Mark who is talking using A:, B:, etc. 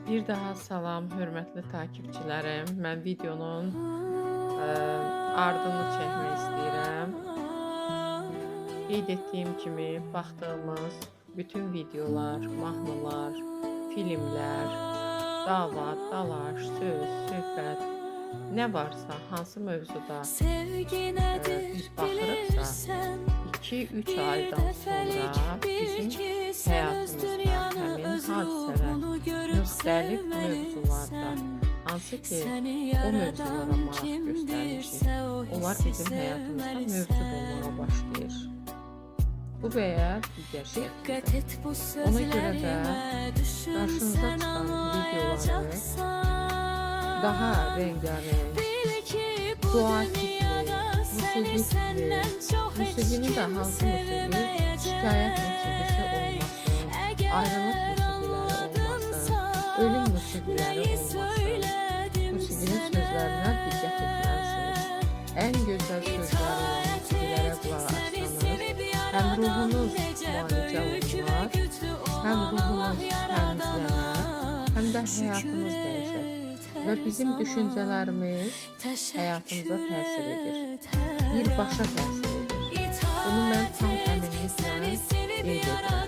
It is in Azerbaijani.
A: Bir daha salam, hörmətli takipçilərim. Mən videonun ardını çəkmək istəyirəm. Qeyd etdiyim kimi, baxdığımız bütün videolar, mahnılar, filmlər, dava, dalaş, söz, söhbət, nə varsa, hansı mövzuda biz baxırıqsa, 2-3 aydan sonra bizim həyatımızda həmin hadisələr müxtəlif mövzularda, hansı ki o mövzulara maraq göstərmişik, onlar bizim həyatımızda mövcud olmağa başlayır. Bu və ya digər şəkildə. Ona görə də qarşınıza çıxan videoları daha rəngarəng, dua tipli, musiqinin də hansı musiqi, şikayət musiqisi olmasın, ayrılıq musiqiləri olmasın, ölüm musiqiləri olmasın, musiqinin sözlərinə diqqət etməlisiniz. Ən gözəl sözlər olan musiqilərə qulaq assanız, həm ruhunuz müalicə olunur, həm ruhunuz təmizlənər, həm də həyatınız dəyişər və bizim düşüncələrimiz həyatımıza təsir edir, birbaşa təsir edir. Bunu mən tam əminliklə qeyd edirəm.